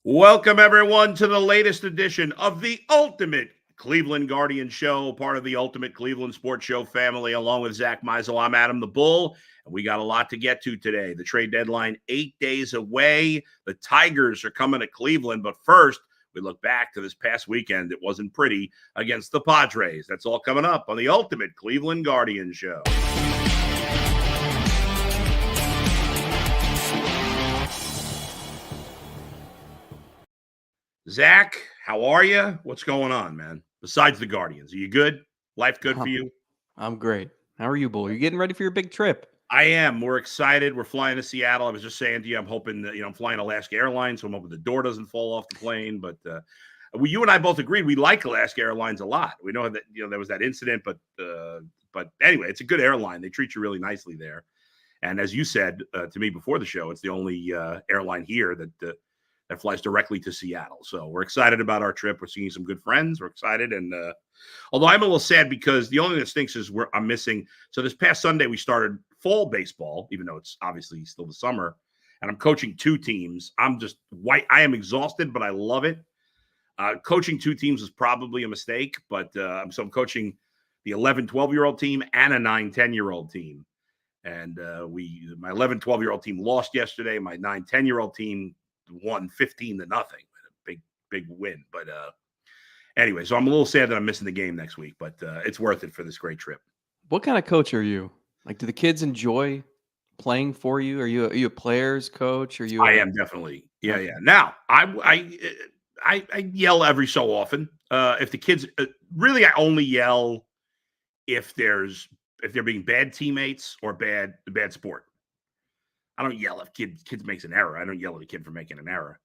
Welcome, everyone, to the latest edition of the Ultimate Cleveland Guardian Show, part of the Ultimate Cleveland Sports Show family, along with Zach Meisel. I'm Adam the Bull, and we got a lot to get to today. The trade deadline 8 days away. The Tigers are coming to Cleveland, but first, we look back to this past weekend. It wasn't pretty against the Padres. That's all coming up on the Ultimate Cleveland Guardian Show. Zach, how are you? What's going on, man? Besides the Guardians, are you good? Life good for you? I'm great. How are you, Bull? You getting ready for your big trip? I am. We're excited. We're flying to Seattle. I was just saying to you, I'm hoping that, I'm flying Alaska Airlines, so I'm hoping the door doesn't fall off the plane. But you and I both agreed we like Alaska Airlines a lot. We know that there was that incident, but anyway, it's a good airline. They treat you really nicely there. And as you said to me before the show, it's the only airline here that flies directly to Seattle. So we're excited about our trip. We're seeing some good friends. We're excited. And although I'm a little sad because the only thing that stinks is I'm missing. So this past Sunday, we started fall baseball, even though it's obviously still the summer. And I'm coaching two teams. I'm just white. I am exhausted, but I love it. Coaching two teams is probably a mistake, but so I'm coaching the 11, 12-year-old team and a 9, 10-year-old team. And my 11, 12-year-old team lost yesterday. My 9, 10-year-old team won 15-0. A big win. But anyway, so I'm a little sad that I'm missing the game next week, but it's worth it for this great trip. What kind of coach are you? Like, do the kids enjoy playing for you? Are you a player's coach? I am definitely. Yeah, okay. Yeah. Now, I yell every so often. If the kids really, I only yell if they're being bad teammates or bad sport. I don't yell if kids makes an error. I don't yell at a kid for making an error.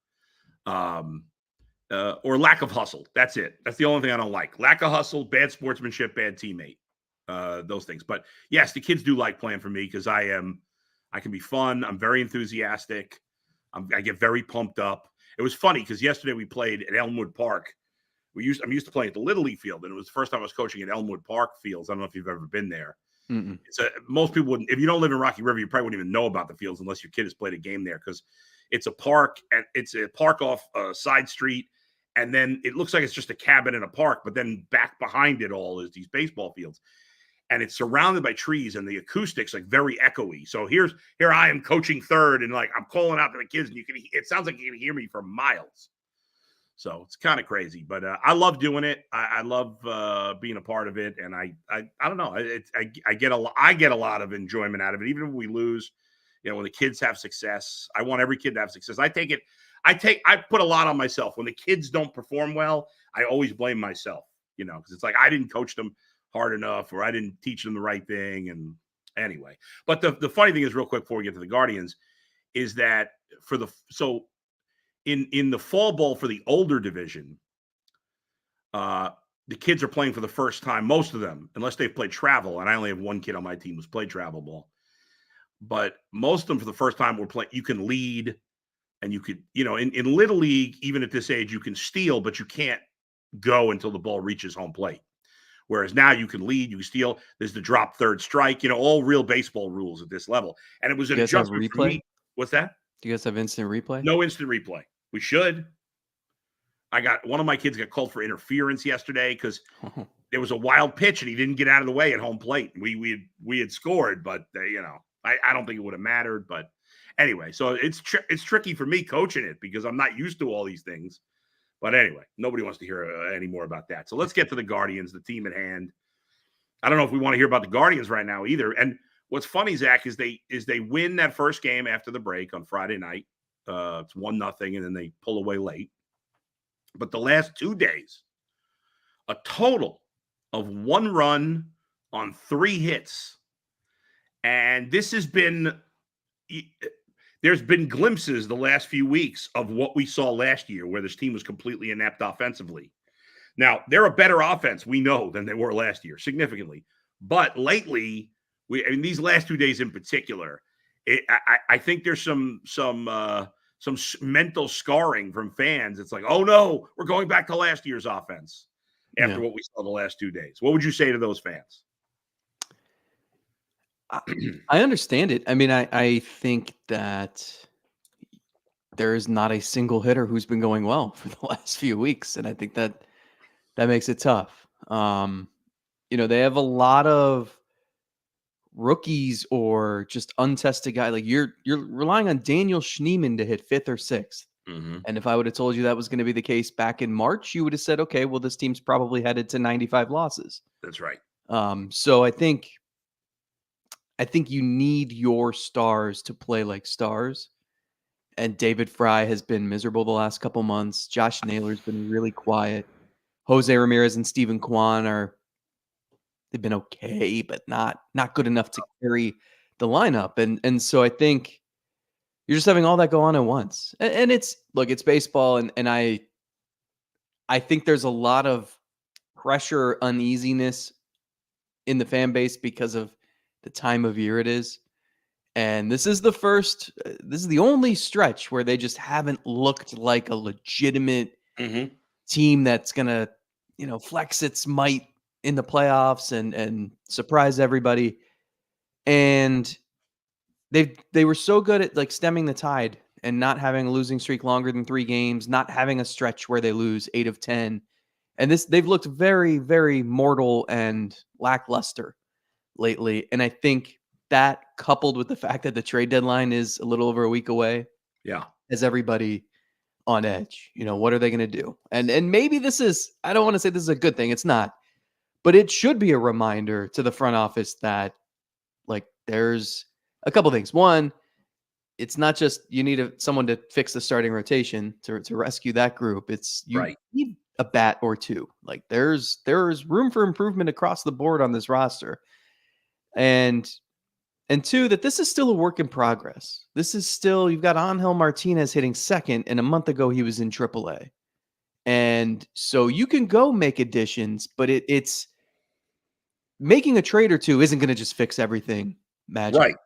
Or lack of hustle. That's it. That's the only thing I don't like. Lack of hustle, bad sportsmanship, bad teammate. Those things. But yes, the kids do like playing for me because I can be fun. I'm very enthusiastic. I get very pumped up. It was funny because yesterday we played at Elmwood Park. I'm used to playing at the Little League field, and it was the first time I was coaching at Elmwood Park fields. I don't know if you've ever been there. Most people wouldn't. If you don't live in Rocky River, you probably wouldn't even know about the fields unless your kid has played a game there because it's a park and it's a park off a side street, and then it looks like it's just a cabin in a park, but then back behind it all is these baseball fields, and it's surrounded by trees, and the acoustics like very echoey. So here I am coaching third, and like I'm calling out to the kids, and it sounds like you can hear me for miles. So it's kind of crazy, but I love doing it. I love being a part of it, and I don't know. I get a lot of enjoyment out of it, even if we lose. When the kids have success, I want every kid to have success. I put a lot on myself. When the kids don't perform well, I always blame myself. Because it's like I didn't coach them hard enough, or I didn't teach them the right thing. And anyway, but the funny thing is, real quick before we get to the Guardians, is that in the fall ball for the older division, the kids are playing for the first time, most of them, unless they've played travel. And I only have one kid on my team who's played travel ball. But most of them for the first time were playing. You can lead, and you could, in Little League, even at this age, you can steal, but you can't go until the ball reaches home plate. Whereas now you can lead, you can steal. There's the drop third strike, all real baseball rules at this level. And it was an adjustment for me. What's that? Do you guys have instant replay? No instant replay. We should. One of my kids got called for interference yesterday because there was a wild pitch and he didn't get out of the way at home plate. We had scored, but I don't think it would have mattered. But anyway, so it's tricky for me coaching it because I'm not used to all these things. But anyway, nobody wants to hear any more about that. So let's get to the Guardians, the team at hand. I don't know if we want to hear about the Guardians right now either. And what's funny, Zach, is they win that first game after the break on Friday night. It's 1-0, and then they pull away late. But the last 2 days, a total of 1 run on 3 hits. And this has been – there's been glimpses the last few weeks of what we saw last year where this team was completely inept offensively. Now, they're a better offense, we know, than they were last year, significantly. But lately, these last 2 days in particular – I think there's some mental scarring from fans. It's like, oh no, we're going back to last year's offense after what we saw the last 2 days. What would you say to those fans? I understand it. I mean, I think that there is not a single hitter who's been going well for the last few weeks, and I think that makes it tough. They have a lot of rookies or just untested guy. Like you're relying on Daniel Schneemann to hit 5th or 6th. Mhm. And if I would have told you that was going to be the case back in March, you would have said, okay, well, this team's probably headed to 95 losses. That's right. So I think you need your stars to play like stars. And David Fry has been miserable the last couple months. Josh Naylor's been really quiet. Jose Ramirez and Steven Kwan they've been okay, but not good enough to carry the lineup. And so I think you're just having all that go on at once. And it's baseball, and I think there's a lot of pressure, uneasiness in the fan base because of the time of year it is. And this is the only stretch where they just haven't looked like a legitimate Mhm. team that's gonna, flex its might in the playoffs and surprise everybody. And they were so good at like stemming the tide and not having a losing streak longer than 3 games, not having a stretch where they lose 8 of 10. And they've looked very, very mortal and lackluster lately. And I think that, coupled with the fact that the trade deadline is a little over a week away, Yeah. has everybody on edge. What are they going to do? And maybe I don't want to say this is a good thing. It's not. But it should be a reminder to the front office that like there's a couple things. One, it's not just you need someone to fix the starting rotation to rescue that group. It's you Right. need a bat or two. Like there's room for improvement across the board on this roster. And two, that this is still a work in progress. This is still, you've got Angel Martinez hitting second, and a month ago he was in AAA. And so you can go make additions, but it's making a trade or two isn't going to just fix everything magically. Right.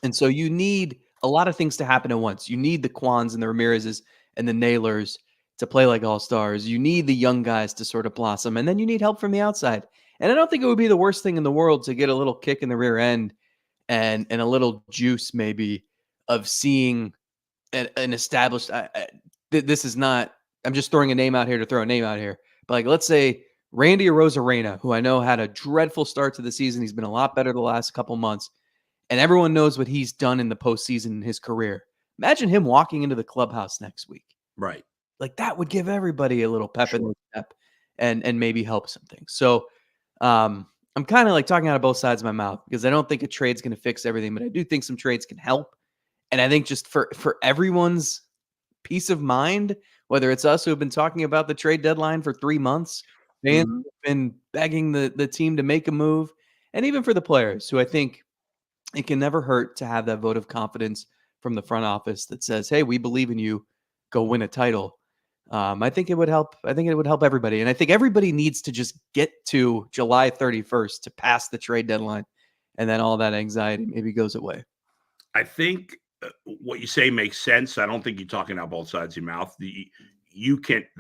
And so you need a lot of things to happen at once. You need the Kwans and the Ramirez's and the Naylors to play like all-stars. You need the young guys to sort of blossom, and then you need help from the outside. And I don't think it would be the worst thing in the world to get a little kick in the rear end and a little juice maybe of seeing an established this is not, I'm just throwing a name out here to throw a name out here. But like let's say Randy Arozarena, who I know had a dreadful start to the season. He's been a lot better the last couple months. And everyone knows what he's done in the postseason in his career. Imagine him walking into the clubhouse next week. Right. Like that would give everybody a little pep in Sure. the step and maybe help some things. So I'm kind of like talking out of both sides of my mouth because I don't think a trade's going to fix everything, but I do think some trades can help. And I think just for everyone's peace of mind, whether it's us who have been talking about the trade deadline for 3 months, fans Mhm. who've been begging the team to make a move, and even for the players who I think it can never hurt to have that vote of confidence from the front office that says, "Hey, we believe in you. Go win a title." I think it would help. I think it would help everybody, and I think everybody needs to just get to July 31st to pass the trade deadline, and then all that anxiety maybe goes away. I think what you say makes sense. I don't think you're talking out both sides of your mouth. The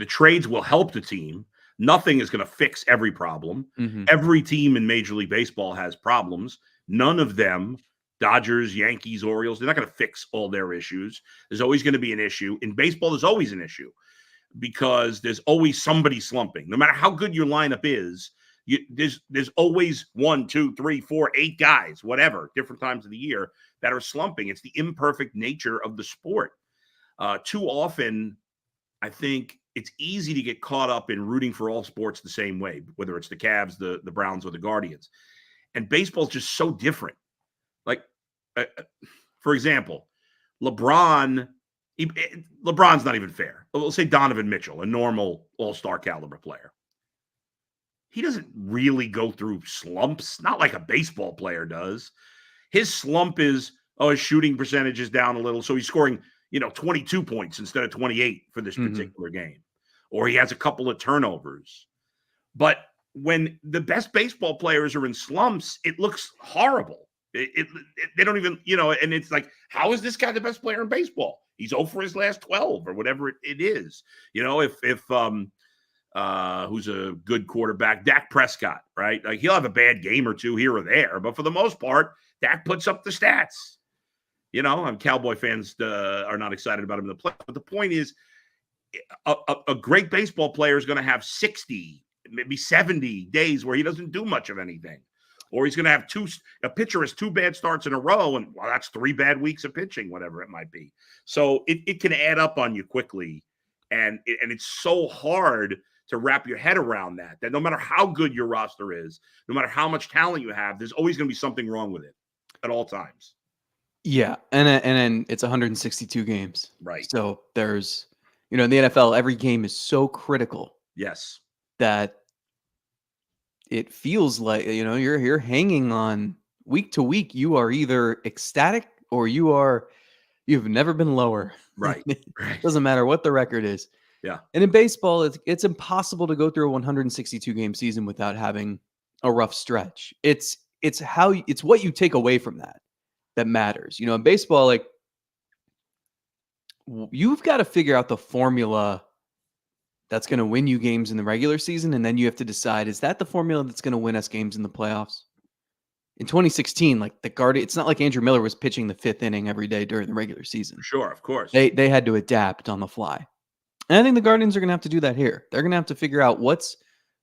trades will help the team. Nothing is going to fix every problem. Mhm. Every team in Major League Baseball has problems. None of them, Dodgers, Yankees, Orioles, they're not going to fix all their issues. There's always going to be an issue. In baseball, there's always an issue because there's always somebody slumping. No matter how good your lineup is, there's always 1, 2, 3, 4, 8 guys, whatever, different times of the year that are slumping. It's the imperfect nature of the sport. Too often, I think it's easy to get caught up in rooting for all sports the same way, whether it's the Cavs, the Browns, or the Guardians. And baseball's just so different. Like, for example, LeBron's not even fair. We'll say Donovan Mitchell, a normal all-star caliber player. He doesn't really go through slumps, not like a baseball player does. His slump is, his shooting percentage is down a little, so he's scoring, 22 points instead of 28 for this particular game. Or he has a couple of turnovers. But when the best baseball players are in slumps, it looks horrible. They don't even, and it's like, how is this guy the best player in baseball? He's 0 for his last 12 or whatever it is. If who's a good quarterback, Dak Prescott, right? Like he'll have a bad game or two here or there, but for the most part, Dak puts up the stats. You know, Cowboy fans are not excited about him in the playoffs. But the point is, a great baseball player is going to have 60, maybe 70 days where he doesn't do much of anything. Or he's going to have a pitcher has 2 bad starts in a row, and well, that's 3 bad weeks of pitching, whatever it might be. So it can add up on you quickly. And it's so hard to wrap your head around that no matter how good your roster is, no matter how much talent you have, there's always going to be something wrong with it at all times. Yeah, and then it's 162 games. Right. So there's, in the NFL, every game is so critical. Yes. That it feels like, you're hanging on week to week. You are either ecstatic or you've never been lower. Right. It doesn't matter what the record is. Yeah. And in baseball, it's impossible to go through a 162 game season without having a rough stretch. It's what you take away from that matters. In baseball, like, you've got to figure out the formula that's going to win you games in the regular season, and then you have to decide, is that the formula that's going to win us games in the playoffs? In 2016, like it's not like Andrew Miller was pitching the 5th inning every day during the regular season. Sure, of course. They had to adapt on the fly. And I think the Guardians are going to have to do that here. They're going to have to figure out what's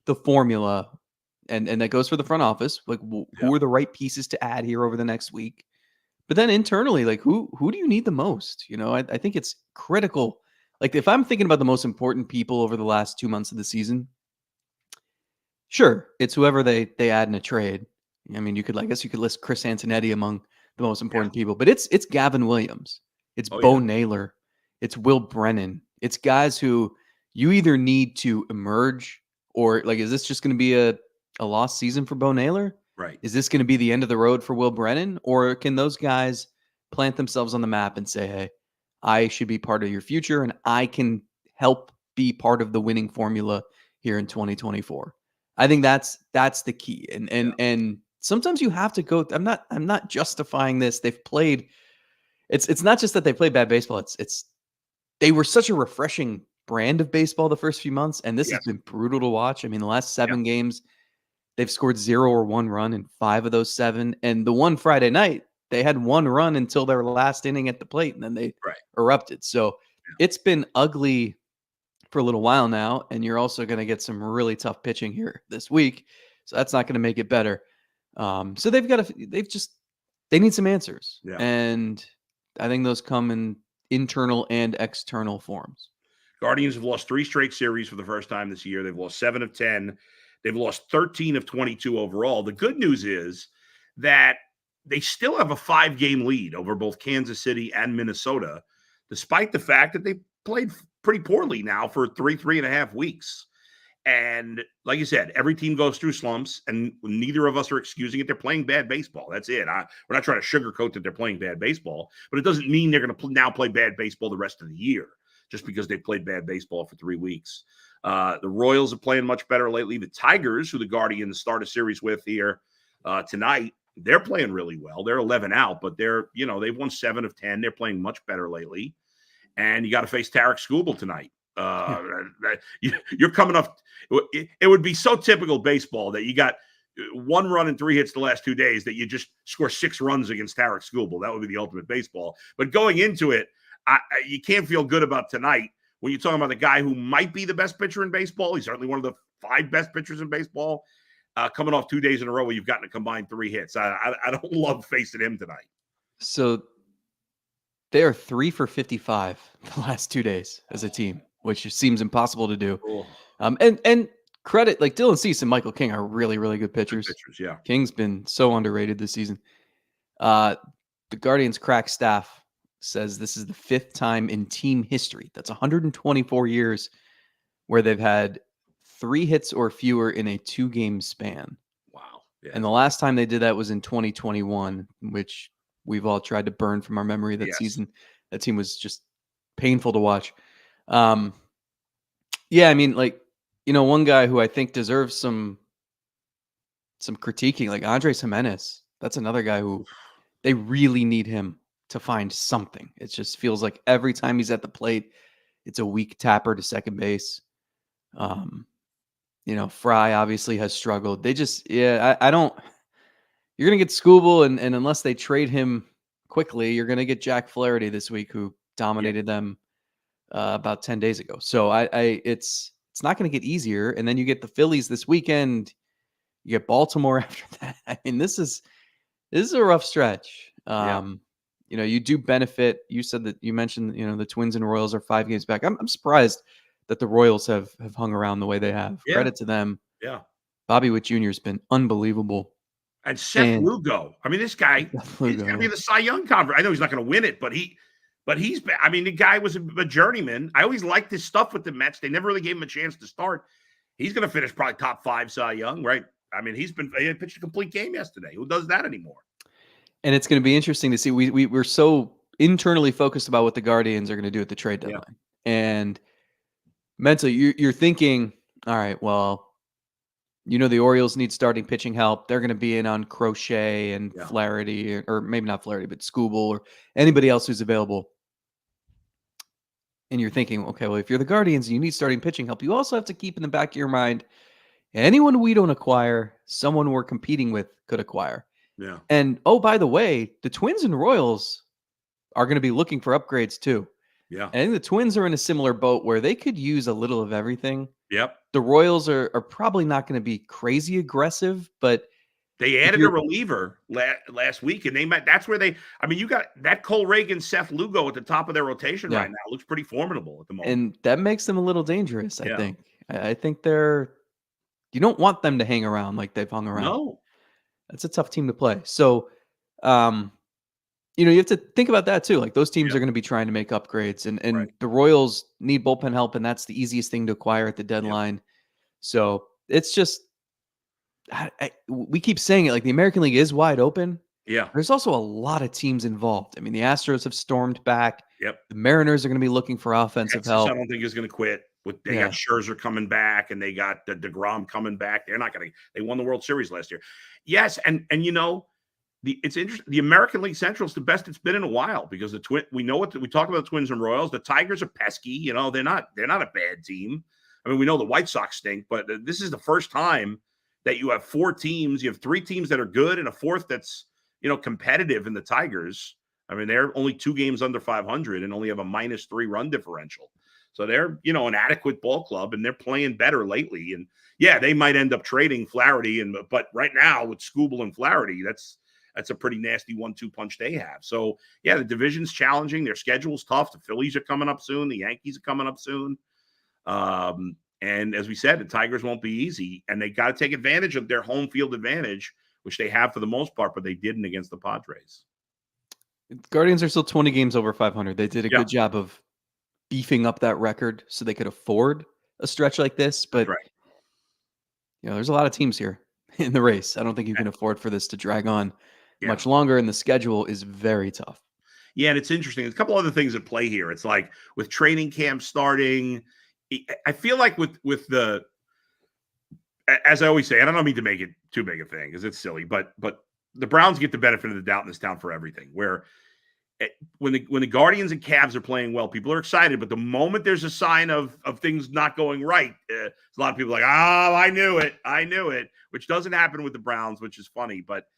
the formula, and that goes for the front office. Like, who are the right pieces to add here over the next week? But then internally, like, who do you need the most? I think it's critical. Like, if I'm thinking about the most important people over the last 2 months of the season, sure, it's whoever they add in a trade. I mean, I guess you could list Chris Antonetti among the most important people, but it's Gavin Williams, it's Bo Naylor, it's Will Brennan. It's guys who you either need to emerge, or like, is this just going to be a lost season for Bo Naylor? Right. Is this going to be the end of the road for Will Brennan? Or can those guys plant themselves on the map and say, hey, I should be part of your future, and I can help be part of the winning formula here in 2024. I think that's the key. And sometimes you have to go. I'm not justifying this. They've played. It's not just that they played bad baseball. They were such a refreshing brand of baseball the first few months, and this has been brutal to watch. I mean, the last 7 games, they've scored 0 or 1 run in 5 of those 7. And the one Friday night, they had 1 run until their last inning at the plate, and then they erupted. So it's been ugly for a little while now, and you're also going to get some really tough pitching here this week. So that's not going to make it better. So they need some answers. Yeah. And I think those come in internal and external forms. Guardians have lost 3 straight series for the first time this year. They've lost 7 of 10. They've lost 13 of 22 overall. The good news is that they still have a 5-game lead over both Kansas City and Minnesota, despite the fact that they played pretty poorly now for 3.5 weeks. And like you said, every team goes through slumps, and neither of us are excusing it. They're playing bad baseball. That's it. We're not trying to sugarcoat that they're playing bad baseball, but it doesn't mean they're going to now play bad baseball the rest of the year just because they played bad baseball for 3 weeks. The Royals are playing much better lately. The Tigers, who the Guardians start a series with here tonight, they're playing really well. They're 11 out, but they've won 7 of 10. They're playing much better lately. And you got to face Tarek Skubal tonight. You're coming off. It would be so typical baseball that you got 1 run and 3 hits the last 2 days that you just score 6 runs against Tarek Skubal. That would be the ultimate baseball. But going into it, you can't feel good about tonight when you're talking about the guy who might be the best pitcher in baseball. He's certainly one of the 5 best pitchers in baseball. Coming off 2 days in a row where you've gotten a combined 3 hits. I don't love facing him tonight. So they are 3 for 55 the last 2 days as a team, which seems impossible to do. Cool. And credit, like Dylan Cease and Michael King are really, really good pitchers. Yeah. King's been so underrated this season. The Guardians crack staff says this is the 5th time in team history. That's 124 years where they've had 3 hits or fewer in a 2-game span. Wow. Yeah. And the last time they did that was in 2021, which we've all tried to burn from our memory that season. That team was just painful to watch. Yeah, I mean, like, one guy who I think deserves some critiquing, like Andres Jimenez. That's another guy who they really need him to find something. It just feels like every time he's at the plate, it's a weak tapper to second base. Fry obviously has struggled. They just, I don't. You're gonna get Skubal, and unless they trade him quickly, you're going to get Jack Flaherty this week, who dominated them about 10 days ago. So it's not going to get easier. And then you get the Phillies this weekend. You get Baltimore after that. I mean, this is a rough stretch. You do benefit. You said that you mentioned, the Twins and Royals are 5 games back. I'm surprised that the Royals have hung around the way they have. Yeah. Credit to them. Yeah. Bobby Witt Jr. has been unbelievable. And Seth Lugo. I mean, this guy, he's going to be in the Cy Young conference. I know he's not going to win it, but he's been, I mean, the guy was a journeyman. I always liked his stuff with the Mets. They never really gave him a chance to start. He's going to finish probably top 5 Cy Young, right? I mean, he pitched a complete game yesterday. Who does that anymore? And it's going to be interesting to see. We're so internally focused about what the Guardians are going to do at the trade deadline. And mentally, you're thinking, all right, well, the Orioles need starting pitching help. They're going to be in on Crochet and Flaherty, or maybe not Flaherty, but Skubal or anybody else who's available. And you're thinking, okay, well, if you're the Guardians and you need starting pitching help, you also have to keep in the back of your mind, anyone we don't acquire, someone we're competing with could acquire. Yeah. And, oh, by the way, the Twins and Royals are going to be looking for upgrades too. Yeah. And I think the Twins are in a similar boat where they could use a little of everything. Yep. The Royals are probably not going to be crazy aggressive, but they added a reliever last week, and that's where you got that Cole Reagan, Seth Lugo at the top of their rotation right now. It looks pretty formidable at the moment. And that makes them a little dangerous, I think. I think you don't want them to hang around like they've hung around. No. That's a tough team to play. So, you have to think about that too. Like, those teams are going to be trying to make upgrades, and the Royals need bullpen help, and that's the easiest thing to acquire at the deadline. So it's just, we keep saying it, like, the American League is wide open. Yeah. There's also a lot of teams involved. I mean, the Astros have stormed back. Yep. The Mariners are going to be looking for offensive help. I don't think is going to quit. They got Scherzer coming back, and they got DeGrom coming back. They're not going to. They won the World Series last year. Yes, and it's interesting. The American League Central is the best it's been in a while, because we know we talk about the Twins and Royals. The Tigers are pesky. They're not a bad team. I mean, we know the White Sox stink, but this is the first time that you have 4 teams. You have 3 teams that are good and a fourth that's competitive in the Tigers. I mean, they're only 2 games under 500 and only have a -3 run differential. So they're, an adequate ball club, and they're playing better lately. And they might end up trading Flaherty, but right now with Skubal and Flaherty, that's a pretty nasty 1-2 punch they have. So the division's challenging. Their schedule's tough. The Phillies are coming up soon. The Yankees are coming up soon. And as we said, the Tigers won't be easy, and they got to take advantage of their home field advantage, which they have for the most part, but they didn't against the Padres. Guardians are still 20 games over 500. They did a good job of beefing up that record so they could afford a stretch like this. But there's a lot of teams here in the race. I don't think you can afford for this to drag on much longer, and the schedule is very tough. Yeah, and it's interesting. There's a couple other things at play here. It's like with training camp starting, I feel like with the, as I always say, and I don't mean to make it too big a thing because it's silly, but the Browns get the benefit of the doubt in this town for everything. Where when the Guardians and Cavs are playing well, people are excited. But the moment there's a sign of things not going right, a lot of people are like, oh, I knew it, which doesn't happen with the Browns, which is funny. But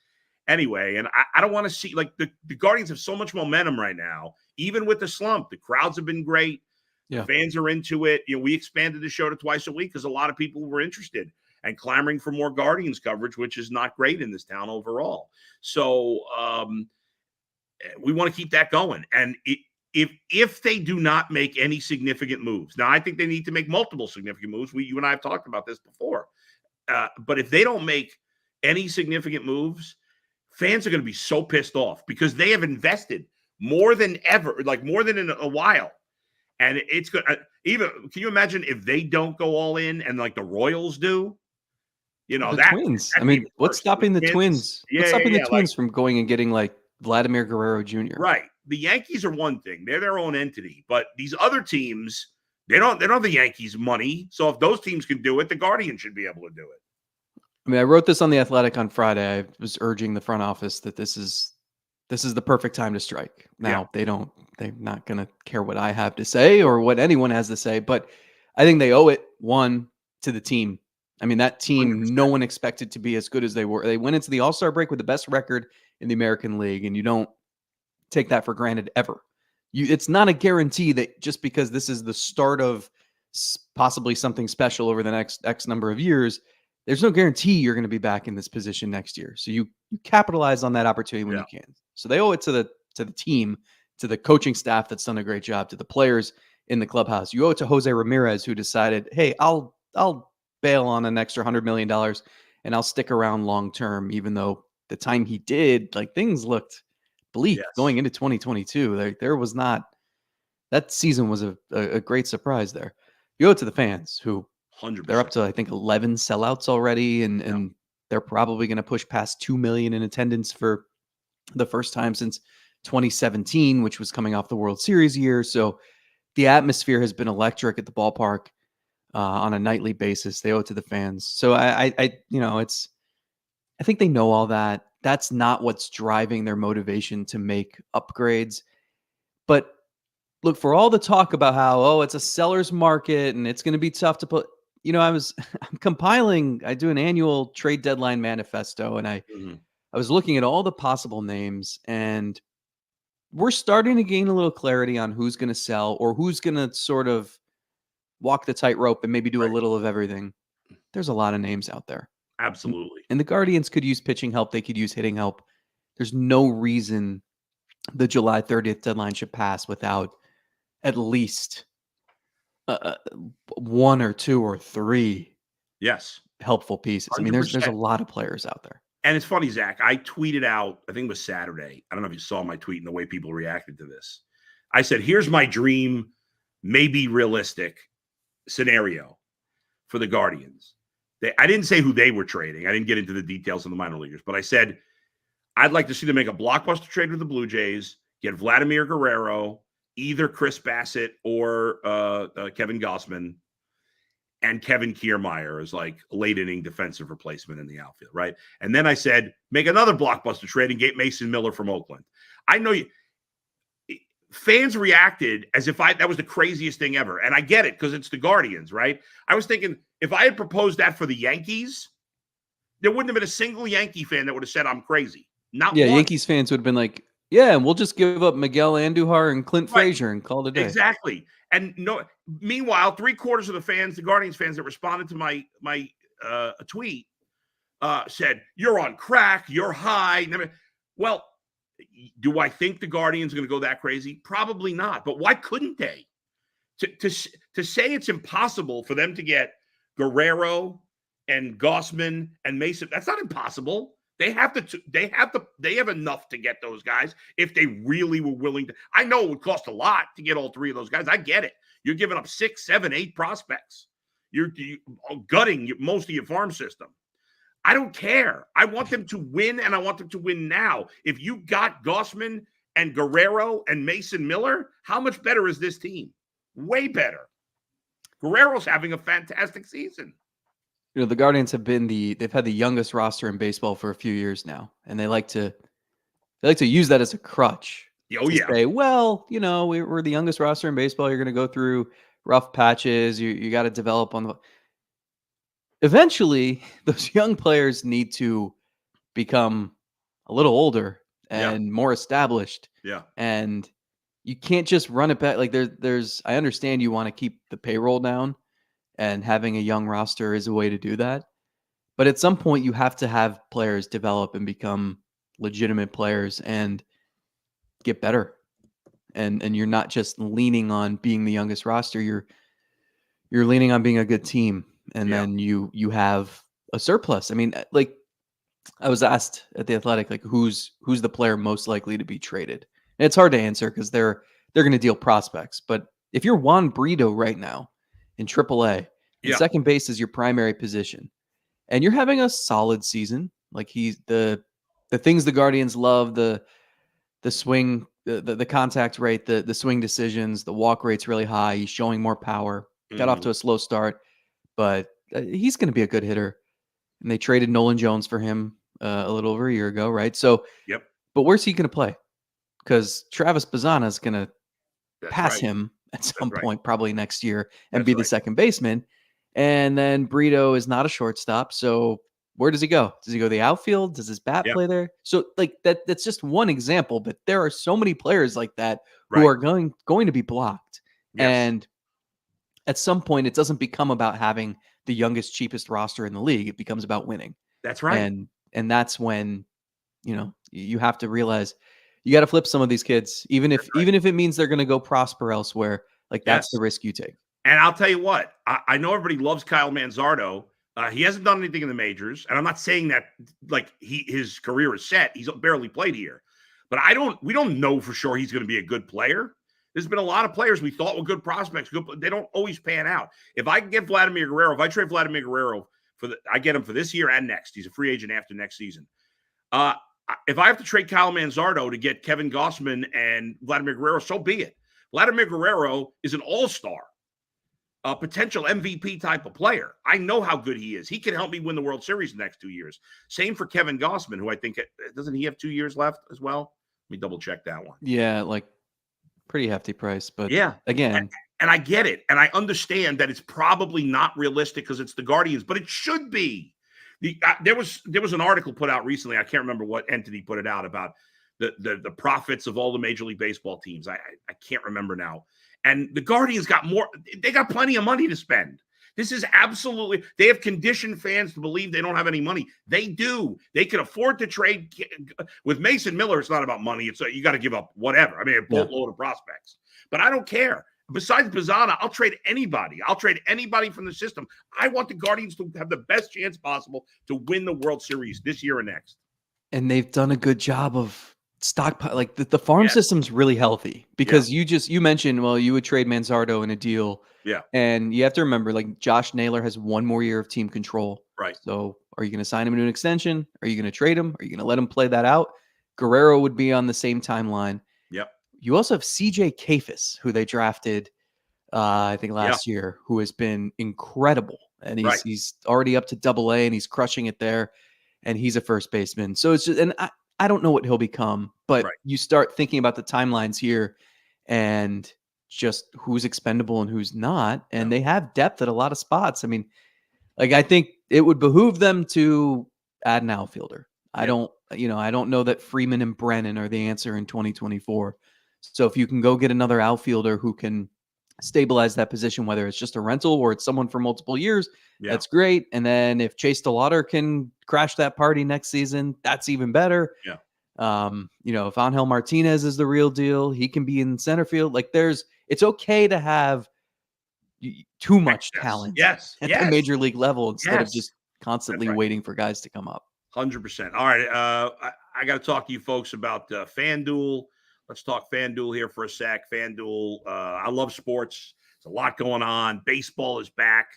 anyway, and I don't want to see, like, the Guardians have so much momentum right now, even with the slump. The crowds have been great. Yeah. The fans are into it. We expanded the show to twice a week because a lot of people were interested and clamoring for more Guardians coverage, which is not great in this town overall. So we want to keep that going. And if they do not make any significant moves, now I think they need to make multiple significant moves. You and I have talked about this before. But if they don't make any significant moves, fans are going to be so pissed off because they have invested more than ever, like more than in a while. And it's good. Can you imagine if they don't go all in and like the Royals do? The Twins. I mean, what's stopping the Twins? What's stopping the Twins from going and getting like Vladimir Guerrero Jr.? Right. The Yankees are one thing; they're their own entity. But these other teams, they don't have the Yankees' money. So if those teams can do it, the Guardians should be able to do it. I mean, I wrote this on The Athletic on Friday. I was urging the front office that this is the perfect time to strike. Now, they're not going to care what I have to say or what anyone has to say, but I think they owe it, one, to the team. I mean, that team, 100%. No one expected to be as good as they were. They went into the All-Star break with the best record in the American League, and you don't take that for granted ever. It's not a guarantee that just because this is the start of possibly something special over the next X number of years, there's no guarantee you're going to be back in this position next year. So you capitalize on that opportunity when you can. So they owe it to the team, to the coaching staff that's done a great job, to the players in the clubhouse. You owe it to Jose Ramirez, who decided, hey, I'll bail on an extra $100 million and I'll stick around long term, even though the time he did, like, things looked bleak going into 2022. There was not, that season was a great surprise there. You owe it to the fans, who 100%. They're up to, I think, 11 sellouts already, and they're probably going to push past 2 million in attendance for the first time since 2017, which was coming off the World Series year. So the atmosphere has been electric at the ballpark on a nightly basis. They owe it to the fans. So I think they know all that. That's not what's driving their motivation to make upgrades. But look, for all the talk about how, it's a seller's market and it's going to be tough to put, I'm compiling, I do an annual trade deadline manifesto, and I was looking at all the possible names, and we're starting to gain a little clarity on who's going to sell or who's going to sort of walk the tightrope and maybe do a little of everything. There's a lot of names out there. Absolutely. And the Guardians could use pitching help. They could use hitting help. There's no reason the July 30th deadline should pass without at least one or two or three helpful pieces. 100%. I mean, there's a lot of players out there. And it's funny, Zach, I tweeted out, I think it was Saturday. I don't know if you saw my tweet and the way people reacted to this. I said, here's my dream, maybe realistic scenario for the Guardians. I didn't say who they were trading. I didn't get into the details of the minor leaguers, but I said, I'd like to see them make a blockbuster trade with the Blue Jays, get Vladimir Guerrero, either Chris Bassett or Kevin Gossman, and Kevin Kiermaier as like late inning defensive replacement in the outfield, right? And then I said, make another blockbuster trade and get Mason Miller from Oakland. I know fans reacted as if that was the craziest thing ever. And I get it, because it's the Guardians, right? I was thinking, if I had proposed that for the Yankees, there wouldn't have been a single Yankee fan that would have said I'm crazy. Not one. Yankees fans would have been like, yeah, and we'll just give up Miguel Andujar and Clint Frazier and call it a day. Exactly. And meanwhile, 3/4 of the fans, the Guardians fans that responded to my tweet, said, "You're on crack. You're high." Well, do I think the Guardians are going to go that crazy? Probably not. But why couldn't they? To say it's impossible for them to get Guerrero and Gossman and Mason, that's not impossible. They have enough to get those guys if they really were willing to. I know it would cost a lot to get all three of those guys. I get it. You're giving up 6, 7, 8 prospects. You're gutting most of your farm system. I don't care. I want them to win, and I want them to win now. If you got Gossman and Guerrero and Mason Miller, how much better is this team? Way better. Guerrero's having a fantastic season. The Guardians they've had the youngest roster in baseball for a few years now, and they like to use that as a crutch. Say, well, we're the youngest roster in baseball. You're going to go through rough patches. You got to develop on the. Eventually, those young players need to become a little older and more established. Yeah, and you can't just run it back. Like there's. I understand you want to keep the payroll down. And having a young roster is a way to do that. But at some point, you have to have players develop and become legitimate players and get better. And you're not just leaning on being the youngest roster. You're leaning on being a good team. And then you have a surplus. I mean, like, I was asked at The Athletic, like, who's the player most likely to be traded? And it's hard to answer because they're going to deal prospects. But if you're Juan Brito right now, in AAA, and second base is your primary position, and you're having a solid season. Like, he's the things the Guardians love, the swing, the contact rate, the swing decisions, the walk rate's really high. He's showing more power. Got off to a slow start, but he's going to be a good hitter. And they traded Nolan Jones for him a little over a year ago, right? So, but where's he going to play? Because Travis Bazzana is going to pass him at some point, probably next year, and be the second baseman. And then Brito is not a shortstop. So where does he go? Does he go to the outfield? Does his bat Yeah, play there? So like that's just one example, but there are so many players like that who right. are going to be blocked. Yes, And at some point it doesn't become about having the youngest, cheapest roster in the league. It becomes about winning. that's right. And that's when, you have to realize you got to flip some of these kids, even if That's right. it means they're going to go prosper elsewhere. Like that's the Yes. risk you take. And I'll tell you what, I know everybody loves Kyle Manzardo. He hasn't done anything in the majors, and I'm not saying that like his career is set. He's barely played here, but we don't know for sure he's going to be a good player. There's been a lot of players we thought were good prospects, they don't always pan out. If I can get Vladimir Guerrero, if I trade Vladimir Guerrero I get him for this year and next. He's a free agent after next season. If I have to trade Kyle Manzardo to get Kevin Gossman and Vladimir Guerrero, so be it. Vladimir Guerrero is an all-star, a potential MVP type of player. I know how good he is. He can help me win the World Series the next 2 years. Same for Kevin Gossman, who I think doesn't he have 2 years left as well? Let me double check that one. Yeah, like pretty hefty price, but Yeah. again, And I get it. And I understand that it's probably not realistic because it's the Guardians, but it should be. There was an article put out recently. I can't remember what entity put it out about the profits of all the Major League Baseball teams. I can't remember now. And the Guardians got more. They got plenty of money to spend. This is absolutely. They have conditioned fans to believe they don't have any money. They do. They can afford to trade with Mason Miller. It's not about money. It's you got to give up whatever. I mean, a boatload of prospects, but I don't care. Besides Bazzana, I'll trade anybody. I'll trade anybody from the system. I want the Guardians to have the best chance possible to win the World Series this year and next. and they've done a good job of stockpile. Like the farm system's really healthy because you mentioned, well, you would trade Manzardo in a deal. Yeah. And you have to remember, like Josh Naylor has one more year of team control. Right. So are you going to sign him to an extension? Are you going to trade him? Are you going to let him play that out? Guerrero would be on the same timeline. Yep. You also have CJ Kafis, who they drafted, I think last year, who has been incredible. And he's already up to AA and he's crushing it there. And he's a first baseman. So it's just, and I don't know what he'll become, but you start thinking about the timelines here and just who's expendable and who's not. And they have depth at a lot of spots. I mean, like, I think it would behoove them to add an outfielder. I don't know that Freeman and Brennan are the answer in 2024. So if you can go get another outfielder who can stabilize that position, whether it's just a rental or it's someone for multiple years, that's great. And then if Chase DeLauder can crash that party next season, that's even better. Yeah. If Angel Martinez is the real deal, he can be in center field. Like it's okay to have too much talent at the major league level instead of just constantly waiting for guys to come up. 100%. All right. I got to talk to you folks about FanDuel. Let's talk FanDuel here for a sec. FanDuel, I love sports. There's a lot going on. Baseball is back.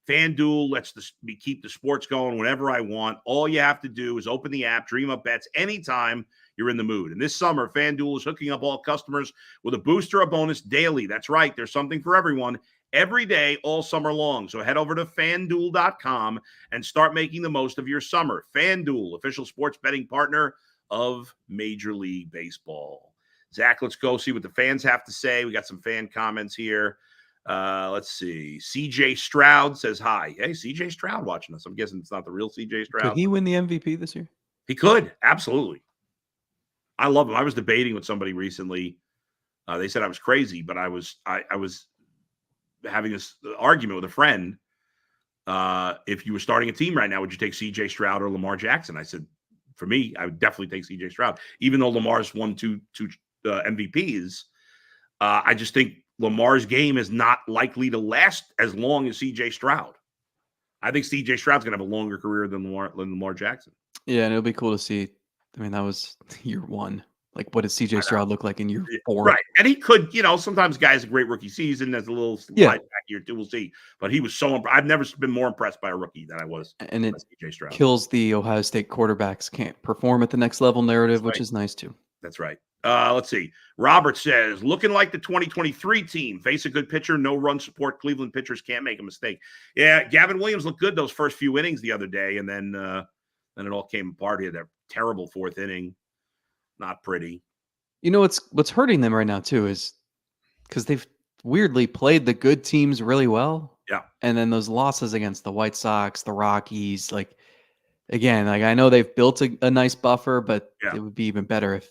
FanDuel lets me keep the sports going whenever I want. All you have to do is open the app, dream up bets anytime you're in the mood. And this summer, FanDuel is hooking up all customers with a boost or a bonus daily. That's right. There's something for everyone every day, all summer long. So head over to FanDuel.com and start making the most of your summer. FanDuel, official sports betting partner of Major League Baseball. Zach, let's go see what the fans have to say. We got some fan comments here. Let's see. CJ Stroud says hi. Hey, CJ Stroud watching us. I'm guessing it's not the real CJ Stroud. Could he win the MVP this year? He could. Absolutely. I love him. I was debating with somebody recently. They said I was crazy, but I was having this argument with a friend. If you were starting a team right now, would you take CJ Stroud or Lamar Jackson? I said, for me, I would definitely take CJ Stroud, even though Lamar's won two MVPs. I just think Lamar's game is not likely to last as long as CJ Stroud. I think CJ Stroud's going to have a longer career than Lamar Jackson. Yeah, and it'll be cool to see. I mean, that was year one. Like, what does CJ Stroud look like in year 4? Right. And he could, sometimes guys a great rookie season. There's a little slide back year 2. We'll see. But he was I've never been more impressed by a rookie than I was. And it CJ Stroud. Kills the Ohio State quarterbacks can't perform at the next level narrative, which is nice too. That's right. Let's see. Robert says, looking like the 2023 team. Face a good pitcher, no run support. Cleveland pitchers can't make a mistake. Yeah, Gavin Williams looked good those first few innings the other day, and then it all came apart here. That terrible 4th inning. Not pretty. What's hurting them right now too is because they've weirdly played the good teams really well. Yeah. And then those losses against the White Sox, the Rockies, like again, like I know they've built a nice buffer, but Yeah. it would be even better if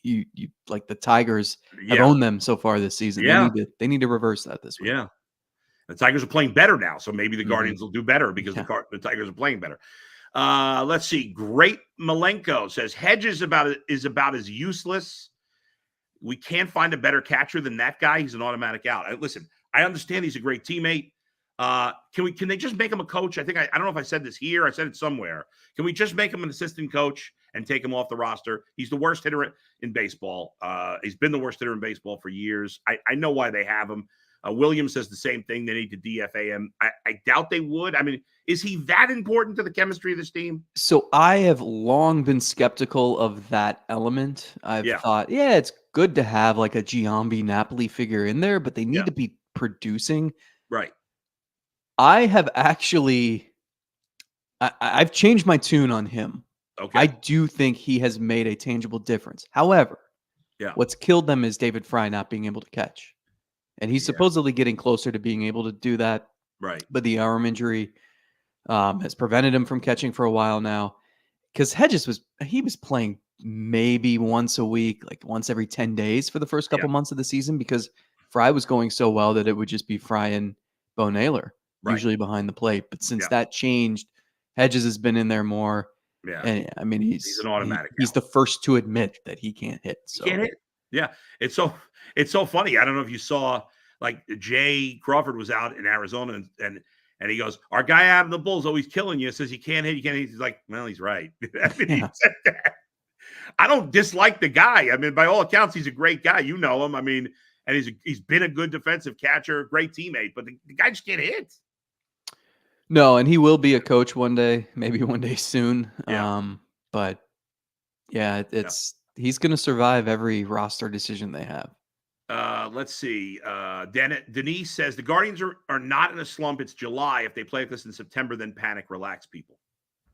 you like the Tigers have Yeah. owned them so far this season. Yeah. They need to reverse that this week. Yeah. The Tigers are playing better now, so maybe the Guardians will do better because Yeah. the Tigers are playing better. Let's see. Great Malenko says Hedges is about as useless. We can't find a better catcher than that guy. He's an automatic out. Listen, I understand he's a great teammate. Can they just make him a coach? I don't know if I said this here. I said it somewhere. Can we just make him an assistant coach and take him off the roster? He's the worst hitter in baseball. He's been the worst hitter in baseball for years. I know why they have him. Williams says the same thing. They need to DFA him. I doubt they would. I mean, is he that important to the chemistry of this team? So I have long been skeptical of that element. I've thought, it's good to have like a Giambi Napoli figure in there, but they need to be producing. Right. I have actually, I've changed my tune on him. Okay. I do think he has made a tangible difference. However, what's killed them is David Fry not being able to catch. And he's supposedly getting closer to being able to do that. Right. But the arm injury has prevented him from catching for a while now. Because Hedges was playing maybe once a week, like once every 10 days for the first couple months of the season, because Fry was going so well that it would just be Fry and Bo Naylor usually behind the plate. But since that changed, Hedges has been in there more. Yeah. And I mean, he's an automatic. He's the first to admit that he can't hit. So. He can't hit. Yeah. It's so funny. I don't know if you saw, like, Jay Crawford was out in Arizona and he goes, our guy out of the Bulls always killing you. Says he can't hit. He's like, well, he's right. I mean, he said that. I don't dislike the guy. I mean, by all accounts, he's a great guy. You know him. I mean, and he's been a good defensive catcher, great teammate, but the guy just can't hit. No, and he will be a coach one day, maybe one day soon. Yeah. But he's going to survive every roster decision they have. Let's see. Denise says the Guardians are not in a slump. It's July. If they play like this in September, then panic. Relax, people.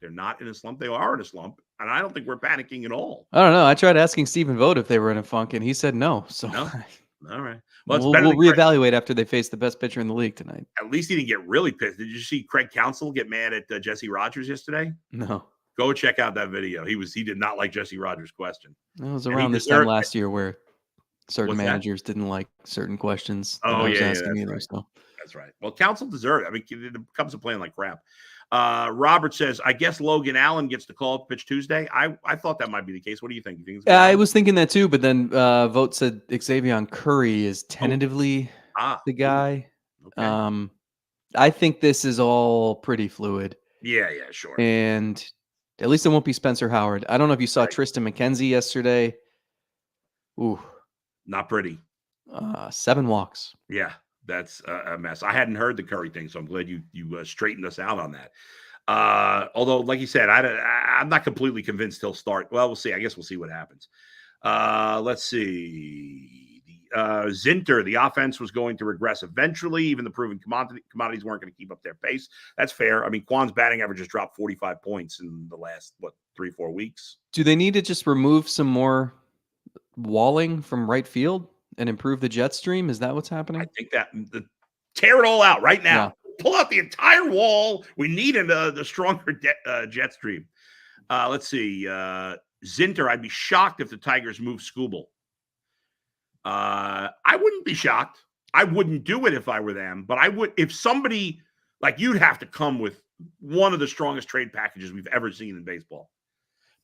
They're not in a slump. They are in a slump, and I don't think we're panicking at all. I don't know. I tried asking Stephen Vogt if they were in a funk, and he said no. So no. All right. Well, we'll reevaluate after they face the best pitcher in the league tonight. At least he didn't get really pissed. Did you see Craig Counsell get mad at Jesse Rogers yesterday? No. Go check out that video. He did not like Jesse Rogers' question. It was around this time last year where certain managers didn't like certain questions. Oh, either, right. So. That's right. Well, Counsell deserved it. I mean, it comes to playing like crap. Robert says, I guess Logan Allen gets the call to pitch Tuesday. I thought that might be the case. What do you think? I was thinking that too, but then Vogt said Xavier Curry is tentatively the guy. Okay. I think this is all pretty fluid. Yeah, sure. And at least it won't be Spencer Howard. I don't know if you saw Tristan McKenzie yesterday. Ooh. Not pretty. 7 walks. Yeah. That's a mess. I hadn't heard the Curry thing, so I'm glad you straightened us out on that. Although, like you said, I'm not completely convinced he'll start. Well, we'll see. I guess we'll see what happens. Let's see. Zinter, the offense was going to regress eventually. Even the proven commodities weren't going to keep up their pace. That's fair. I mean, Kwan's batting average just dropped 45 points in the last, 3-4 weeks. Do they need to just remove some more walling from right field and improve the jet stream? Is that what's happening? I think that tear it all out right now. Yeah. Pull out the entire wall. We need the stronger jet stream. Let's see. Zinter, I'd be shocked if the Tigers move Skubal. I wouldn't be shocked. I wouldn't do it if I were them, but I would if somebody like you'd have to come with one of the strongest trade packages we've ever seen in baseball.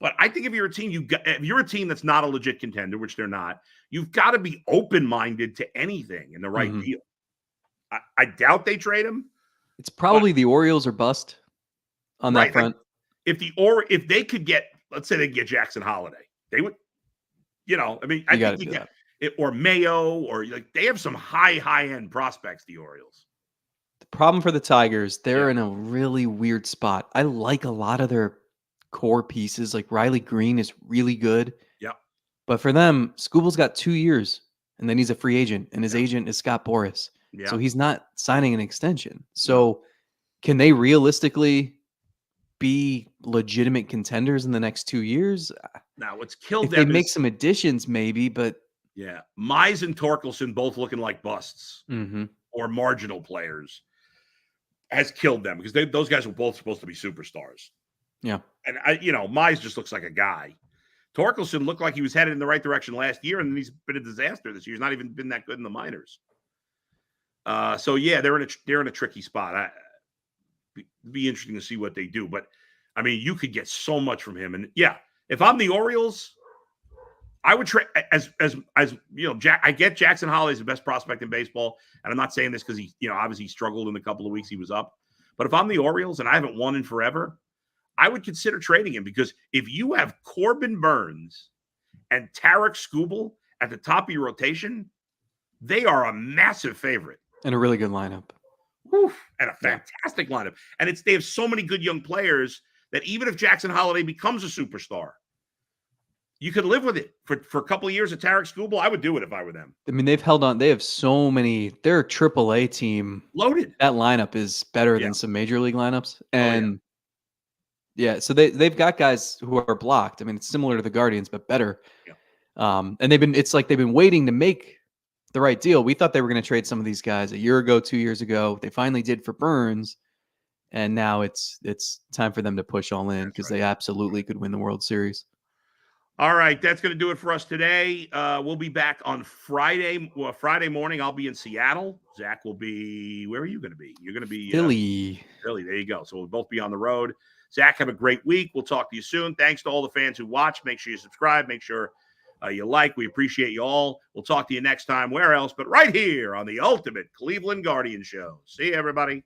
But I think if you're a team, if you're a team that's not a legit contender, which they're not, you've got to be open-minded to anything in the right deal. I doubt they trade him. It's probably the Orioles or bust on that front. Like if they could get, let's say they get Jackson Holiday, they would, I mean, I think you get it, or Mayo, or like they have some high-end prospects, the Orioles. The problem for the Tigers, they're in a really weird spot. I like a lot of their core pieces, like Riley Green is really good. Yeah. But for them, Skubal's got 2 years, and then he's a free agent, and his agent is Scott Boras. Yeah. So he's not signing an extension. So can they realistically be legitimate contenders in the next 2 years? Now, what's killed if them they make some additions, maybe, but Mize and Torkelson both looking like busts or marginal players has killed them because those guys were both supposed to be superstars. Yeah. And Mize just looks like a guy. Torkelson looked like he was headed in the right direction last year, and he's been a disaster this year. He's not even been that good in the minors. So yeah, they're in a tricky spot. Be interesting to see what they do. But I mean, you could get so much from him. And yeah, if I'm the Orioles, I would trade as Jack. I get Jackson Holloway's the best prospect in baseball, and I'm not saying this because he, obviously he struggled in the couple of weeks he was up. But if I'm the Orioles and I haven't won in forever, I would consider trading him, because if you have Corbin Burns and Tarek Skubal at the top of your rotation, they are a massive favorite. And a really good lineup. And a fantastic lineup. And they have so many good young players that even if Jackson Holliday becomes a superstar, you could live with it for a couple of years at Tarek Skubal. I would do it if I were them. I mean, they've held on. They have so many. Their AAA team loaded. That lineup is better than some major league lineups. And so they've got guys who are blocked. I mean, it's similar to the Guardians, but better. Yeah. And it's like they've been waiting to make the right deal. We thought they were going to trade some of these guys a year ago, 2 years ago. They finally did for Burns. And now it's time for them to push all in, because they absolutely could win the World Series. All right, that's going to do it for us today. We'll be back on Friday. Well, Friday morning, I'll be in Seattle. Zach will be. Where are you going to be? You're going to be Philly. Philly. There you go. So we'll both be on the road. Zach, have a great week. We'll talk to you soon. Thanks to all the fans who watch. Make sure you subscribe. Make sure you like. We appreciate you all. We'll talk to you next time. Where else but right here on the Ultimate Cleveland Guardian Show. See you, everybody.